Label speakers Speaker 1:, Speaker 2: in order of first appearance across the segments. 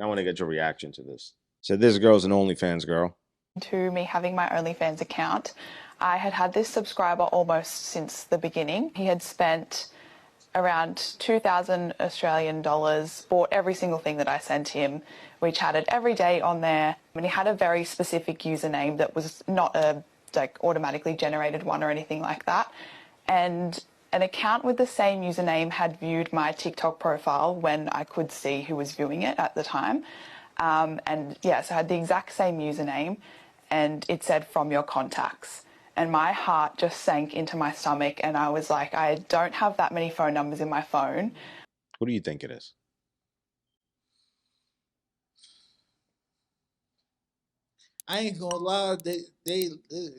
Speaker 1: I want to get your reaction to this. So this girl's an OnlyFans girl.
Speaker 2: To me having my OnlyFans account, I had had this subscriber almost since the beginning. He had spent around 2,000 Australian dollars, bought every single thing that I sent him. We chatted every day on there, and he had a very specific username that was not a automatically generated one or anything like that. And an account with the same username had viewed my TikTok profile when I could see who was viewing it at the time. And yeah, so I had the exact same username, and it said from your contacts. And my heart just sank into my stomach, and I was like, I don't have that many phone numbers in my phone.
Speaker 1: What do you think it is?
Speaker 3: I ain't gonna lie, they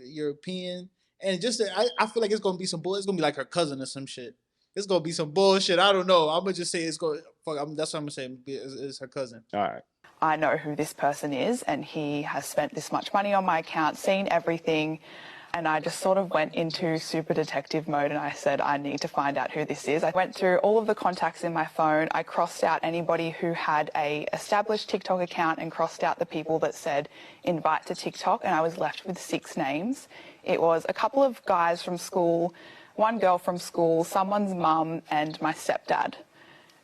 Speaker 3: European, and just I feel like it's gonna be some bull. It's gonna be like her cousin or some shit. It's gonna be some bullshit. I don't know. I'm gonna just say it's going. Fuck. That's what I'm gonna say. It's her cousin.
Speaker 1: All right.
Speaker 2: I know who this person is, and he has spent this much money on my account, seen everything. And I just sort of went into super detective mode, and I said, I need to find out who this is. I went through all of the contacts in my phone. I crossed out anybody who had a established TikTok account and crossed out the people that said invite to TikTok, and I was left with 6 names. It was a couple of guys from school, one girl from school, someone's mum, and my stepdad.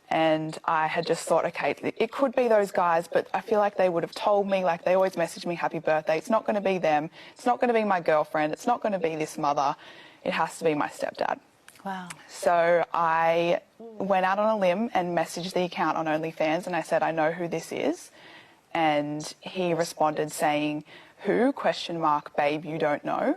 Speaker 2: And I had just thought, okay, it could be those guys, but I feel like they would have told me, like they always message me happy birthday. It's not going to be them. It's not going to be my girlfriend. It's not going to be this mother. It has to be my stepdad.
Speaker 4: Wow.
Speaker 2: So I went out on a limb and messaged the account on OnlyFans, and I said, I know who this is. And he responded saying, who? ? Babe, you don't know.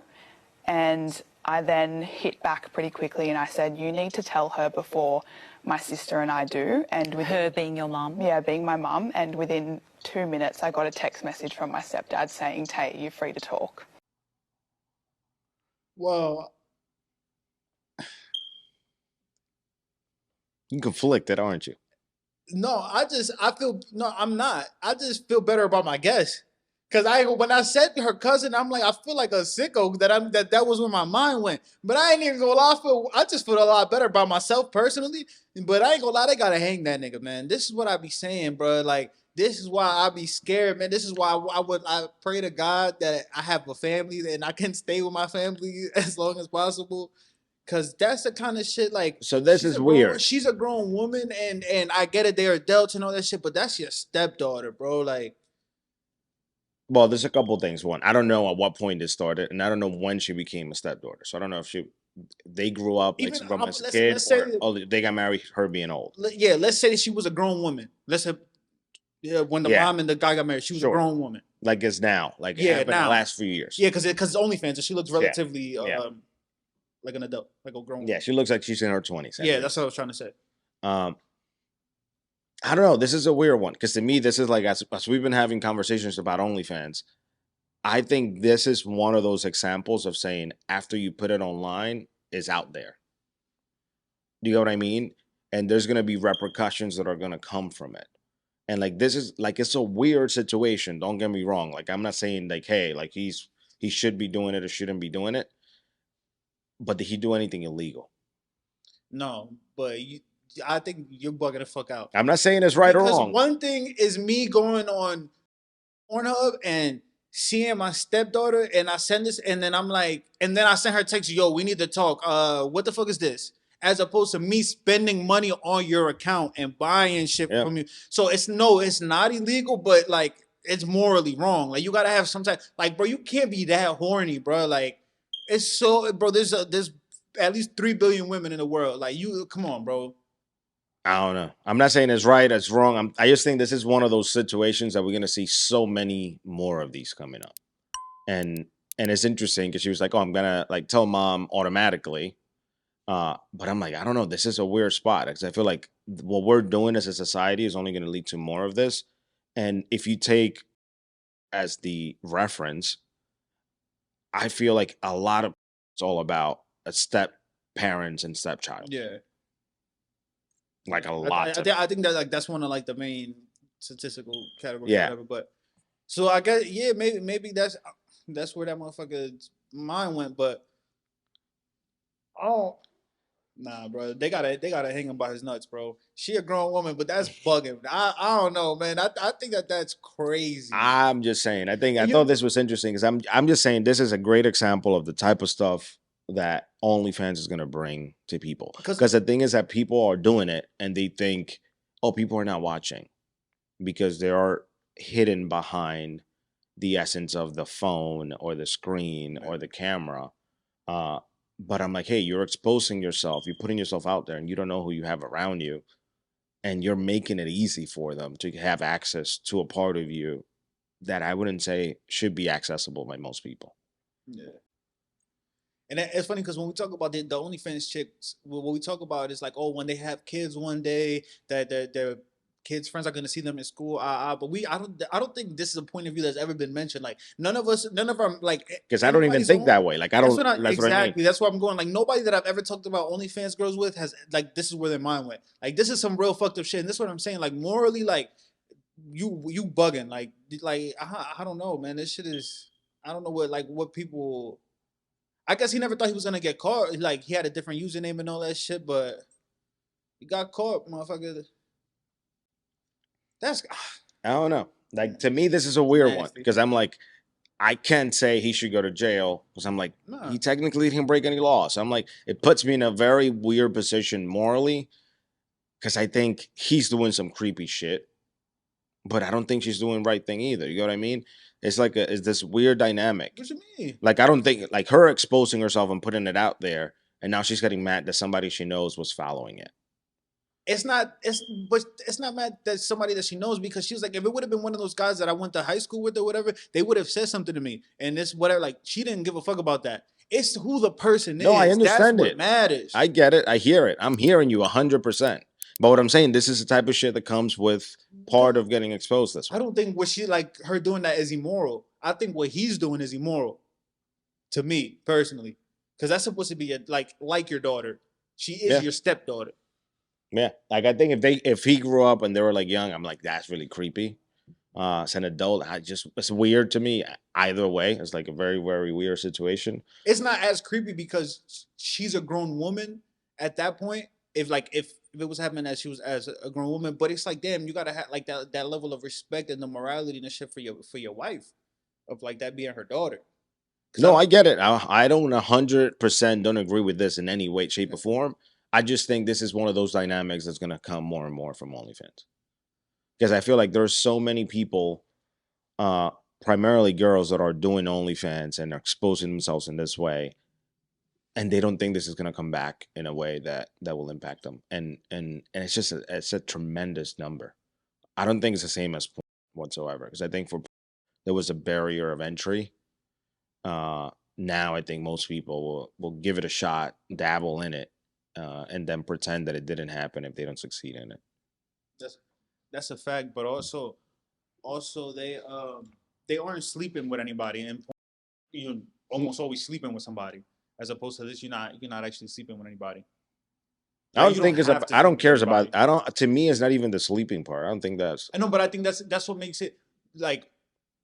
Speaker 2: And I then hit back pretty quickly, and I said, you need to tell her before my sister and I do. And with
Speaker 4: her being your mum?
Speaker 2: Yeah, being my mum. And within 2 minutes, I got a text message from my stepdad saying, Tay, you're free to talk.
Speaker 3: Well,
Speaker 1: You conflicted, aren't you?
Speaker 3: no, I'm not. I just feel better about my guess. Cause when I said her cousin, I'm like, I feel like a sicko that was where my mind went. But I ain't even gonna lie, I just feel a lot better about myself personally. But I ain't gonna lie, they gotta hang that nigga, man. This is what I be saying, bro. Like, this is why I be scared, man. This is why I pray to God that I have a family and I can stay with my family as long as possible. Cause that's the kind of shit like.
Speaker 1: So this is weird.
Speaker 3: She's a grown woman, and I get it, they're adults and all that shit. But that's your stepdaughter, bro. Like.
Speaker 1: Well, there's a couple things. One, I don't know at what point this started, and I don't know when she became a stepdaughter. So I don't know if they grew up like from as a kid, or they got married her being old.
Speaker 3: Yeah, let's say that she was a grown woman. Let's say, when the mom and the guy got married, she was a grown woman.
Speaker 1: Like it's now, like it happened in the last few years.
Speaker 3: Yeah, because it's OnlyFans, and she looks relatively like an adult, like a grown woman.
Speaker 1: Yeah, she looks like she's in her 20s.
Speaker 3: Yeah, that's what I was trying to say.
Speaker 1: I don't know. This is a weird one because to me, this is like as we've been having conversations about OnlyFans. I think this is one of those examples of saying after you put it online, it's out there. Do you know what I mean? And there's gonna be repercussions that are gonna come from it. And like this is like it's a weird situation. Don't get me wrong. Like I'm not saying like, hey, like he should be doing it or shouldn't be doing it. But did he do anything illegal?
Speaker 3: No, but I think you're bugging the fuck out.
Speaker 1: I'm not saying it's right or wrong.
Speaker 3: One thing is me going on Pornhub and seeing my stepdaughter, and I send this, and then I'm like, and then I send her a text, yo, we need to talk. What the fuck is this? As opposed to me spending money on your account and buying shit from you. So it's not illegal, but like it's morally wrong. Like you gotta have some type, like, bro, you can't be that horny, bro. Like it's so, bro. There's at least 3 billion women in the world. Like come on, bro.
Speaker 1: I don't know. I'm not saying it's right, it's wrong. I just think this is one of those situations that we're gonna see so many more of these coming up. And it's interesting because she was like, "Oh, I'm gonna like tell mom automatically," but I'm like, I don't know. This is a weird spot because I feel like what we're doing as a society is only going to lead to more of this. And if you take as the reference, I feel like a lot of it's all about a step parents and stepchild.
Speaker 3: Yeah.
Speaker 1: Like a lot.
Speaker 3: I think that like that's one of like the main statistical categories. Yeah. Whatever, but so I guess maybe that's where that motherfucker's mind went. But Nah, bro. They gotta hang him by his nuts, bro. She a grown woman, but that's bugging. I don't know, man. I think that's crazy.
Speaker 1: I'm just saying. I
Speaker 3: And
Speaker 1: thought this was interesting because I'm just saying this is a great example of the type of stuff that OnlyFans is gonna bring to people. Because the thing is that people are doing it and they think, oh, people are not watching because they are hidden behind the essence of the phone or the screen or the camera. But I'm like, hey, you're exposing yourself, you're putting yourself out there, and you don't know who you have around you, and you're making it easy for them to have access to a part of you that I wouldn't say should be accessible by most people.
Speaker 3: Yeah. And it's funny because when we talk about the OnlyFans chicks, what we talk about is like, oh, when they have kids one day, that their kids' friends are going to see them in school. But I don't think this is a point of view that's ever been mentioned. Like none of our like,
Speaker 1: because I don't even think that way. Like I don't.
Speaker 3: That's
Speaker 1: what I mean.
Speaker 3: That's where I'm going. Like nobody that I've ever talked about OnlyFans girls with has like this is where their mind went. Like this is some real fucked up shit. And this is what I'm saying. Like morally, like you bugging. Like I don't know, man. This shit is. I don't know what people. I guess he never thought he was gonna get caught. Like he had a different username and all that shit, but he got caught, motherfucker. That's
Speaker 1: I don't know. Like to me, this is a weird one because I'm like, I can't say he should go to jail because I'm like, he technically didn't break any laws. So I'm like, it puts me in a very weird position morally because I think he's doing some creepy shit, but I don't think she's doing the right thing either. You know what I mean? It's like it's this weird dynamic.
Speaker 3: What you mean?
Speaker 1: Like I don't think like her exposing herself and putting it out there, and now she's getting mad that somebody she knows was following it.
Speaker 3: It's not mad that somebody that she knows because she was like, if it would have been one of those guys that I went to high school with or whatever, they would have said something to me. And this whatever, like she didn't give a fuck about that. It's who the person is.
Speaker 1: No, I understand
Speaker 3: That's what matters.
Speaker 1: I get it. I hear it. I'm hearing you 100%. But what I'm saying, this is the type of shit that comes with part of getting exposed this way.
Speaker 3: I don't think what she like her doing that is immoral. I think what he's doing is immoral. To me, personally. Because that's supposed to be like your daughter. She is your stepdaughter.
Speaker 1: Yeah. Like I think if he grew up and they were like young, I'm like, that's really creepy. As an adult, it's weird to me. Either way, it's like a very, very weird situation.
Speaker 3: It's not as creepy because she's a grown woman at that point. If it was happening as she was as a grown woman, but it's like, damn, you gotta have like that level of respect and the morality and the shit for your wife, of like that being her daughter.
Speaker 1: No, I get it. I don't 100% don't agree with this in any way, shape, or form. I just think this is one of those dynamics that's gonna come more and more from OnlyFans, because I feel like there's so many people, primarily girls, that are doing OnlyFans and are exposing themselves in this way. And they don't think this is going to come back in a way that will impact them, and it's just it's a tremendous number. I don't think it's the same as porn whatsoever, because I think for there was a barrier of entry. Now I think most people will give it a shot, dabble in it, and then pretend that it didn't happen if they don't succeed in it.
Speaker 3: That's a fact, but also they aren't sleeping with anybody, and you're almost always sleeping with somebody. As opposed to this, you're not actually sleeping with anybody.
Speaker 1: I don't think it's I don't care about. I don't. To me, it's not even the sleeping part. I don't think that's.
Speaker 3: I know, but I think that's what makes it like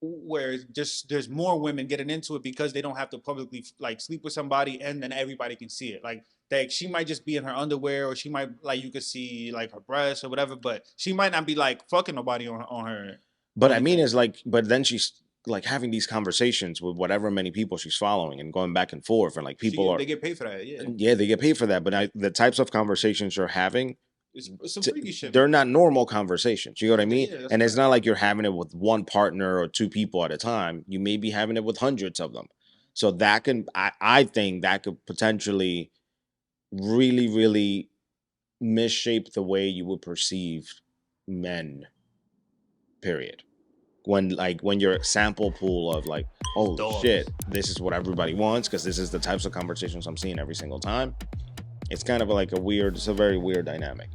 Speaker 3: where there's more women getting into it because they don't have to publicly like sleep with somebody and then everybody can see it. Like she might just be in her underwear, or she might like you could see like her breasts or whatever, but she might not be like fucking nobody on her.
Speaker 1: But I mean, it's like, but then she's like having these conversations with whatever many people she's following and going back and forth, and like people
Speaker 3: they get paid for that.
Speaker 1: Yeah, they get paid for that. But the types of conversations you're having,
Speaker 3: it's some freaky shit.
Speaker 1: They're not normal conversations. You know what I mean?
Speaker 3: Yeah,
Speaker 1: and it's not like you're having it with one partner or two people at a time. You may be having it with hundreds of them. So that can, I think that could potentially really, really misshape the way you would perceive men. Period. When your sample pool of like, oh shit, this is what everybody wants because this is the types of conversations I'm seeing every single time. It's kind of like it's a very weird dynamic.